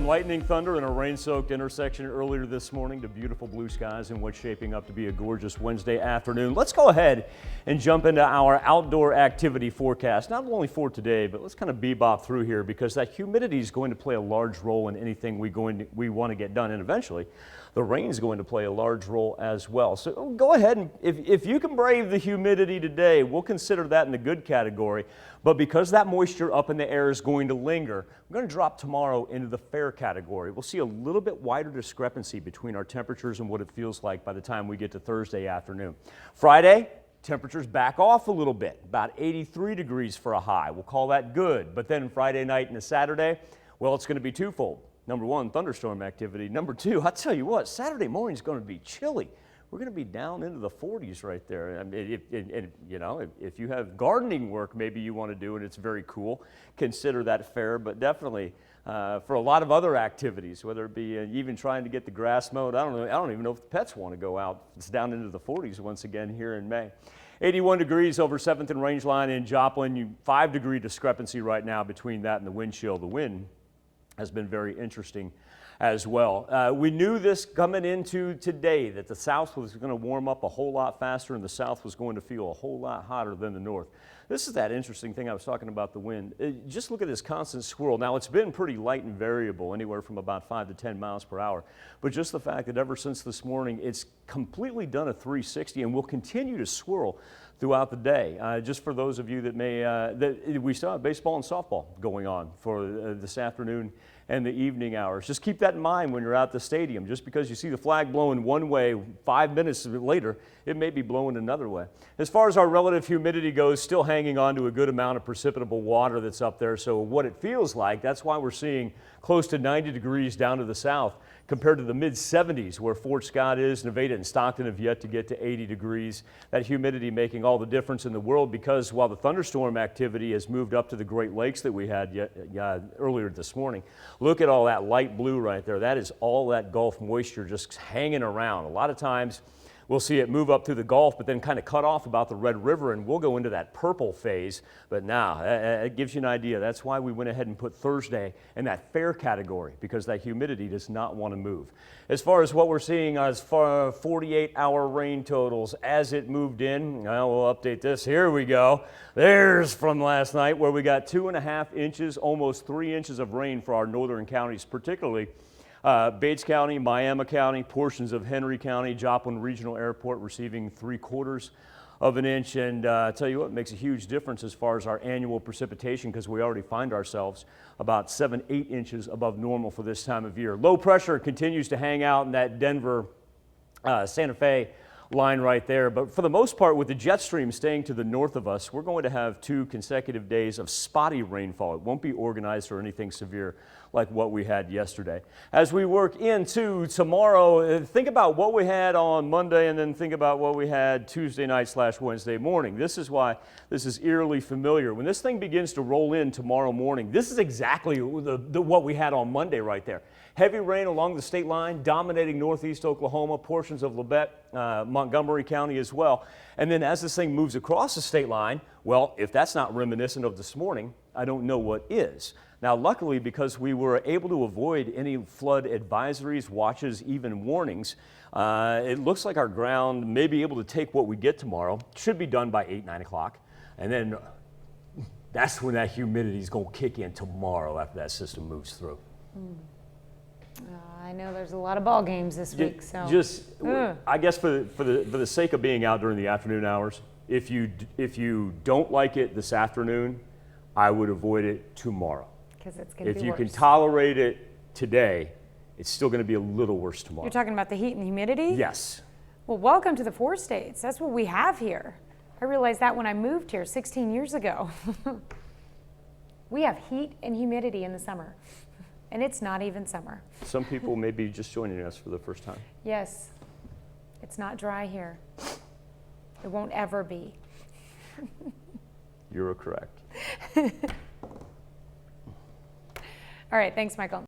Lightning, thunder, and a rain-soaked intersection earlier this morning to beautiful blue skies and what's shaping up to be a gorgeous Wednesday afternoon. Let's go ahead and jump into our outdoor activity forecast, not only for today, but let's kind of bebop through here because that humidity is going to play a large role in anything we want to get done, and eventually the rain is going to play a large role as well. So go ahead and if you can brave the humidity today, we'll consider that in the good category. But because that moisture up in the air is going to linger, we're going to drop tomorrow into the fair category. We'll see a little bit wider discrepancy between our temperatures and what it feels like by the time we get to Thursday afternoon. Friday, temperatures back off a little bit, about 83 degrees for a high. We'll call that good. But then Friday night and Saturday, well, it's going to be twofold. Number one, thunderstorm activity. Number two, I'll tell you what, Saturday morning is going to be chilly. We're going to be down into the 40s right there. I mean, if you have gardening work maybe you want to do and it's very cool, consider that fair. But definitely for a lot of other activities, whether it be even trying to get the grass mowed, I don't even know if the pets want to go out. It's down into the 40s once again here in May. 81 degrees over 7th and Rangeline in Joplin. 5-degree discrepancy right now between that and the wind chill. The wind has been very interesting as well. We knew this coming into today that the south was going to warm up a whole lot faster and the south was going to feel a whole lot hotter than the north. This is that interesting thing I was talking about, the wind. Just look at this constant swirl. Now it's been pretty light and variable, anywhere from about 5 to 10 miles per hour. But just the fact that ever since this morning, it's completely done a 360 and will continue to swirl throughout the day. Just for those of you that may, we still have baseball and softball going on for this afternoon and the evening hours. Just keep that in mind when you're out the stadium. Just because you see the flag blowing one way, 5 minutes later, it may be blowing another way. As far as our relative humidity goes, still hanging on to a good amount of precipitable water that's up there. So what it feels like, that's why we're seeing close to 90 degrees down to the south compared to the mid-70s where Fort Scott is. Nevada and Stockton have yet to get to 80 degrees. That humidity making all the difference in the world because while the thunderstorm activity has moved up to the Great Lakes that we had earlier this morning, look at all that light blue right there. That is all that Gulf moisture just hanging around. A lot of times we'll see it move up through the Gulf, but then kind of cut off about the Red River, and we'll go into that purple phase. But now, it gives you an idea. That's why we went ahead and put Thursday in that fair category, because that humidity does not want to move. As far as what we're seeing as far 48-hour rain totals as it moved in, well, we'll update this. Here we go. There's from last night where we got 2.5 inches, almost 3 inches of rain for our northern counties, particularly Bates County, Miami County, portions of Henry County, Joplin Regional Airport receiving 3/4 of an inch. And I tell you what, it makes a huge difference as far as our annual precipitation because we already find ourselves about 7-8 inches above normal for this time of year. Low pressure continues to hang out in that Denver, Santa Fe line right there. But for the most part, with the jet stream staying to the north of us, we're going to have 2 consecutive days of spotty rainfall. It won't be organized or anything severe like what we had yesterday. As we work into tomorrow, think about what we had on Monday and then think about what we had Tuesday night / Wednesday morning. This is why this is eerily familiar. When this thing begins to roll in tomorrow morning, this is exactly what we had on Monday right there. Heavy rain along the state line, dominating northeast Oklahoma, portions of Labette, Montgomery County as well. And then as this thing moves across the state line, well, if that's not reminiscent of this morning, I don't know what is. Now, luckily, because we were able to avoid any flood advisories, watches, even warnings, it looks like our ground may be able to take what we get tomorrow. Should be done by 8, 9 o'clock. And then that's when that humidity is going to kick in tomorrow after that system moves through. I know there's a lot of ball games this week, so I guess for the sake of being out during the afternoon hours, if you don't like it this afternoon, I would avoid it tomorrow. Because it's going to be worse. If you can tolerate it today, it's still going to be a little worse tomorrow. You're talking about the heat and humidity? Yes. Well, welcome to the 4 states. That's what we have here. I realized that when I moved here 16 years ago. We have heat and humidity in the summer. And it's not even summer. Some people may be just joining us for the first time. Yes. It's not dry here. It won't ever be. You're correct. All right, thanks, Michael.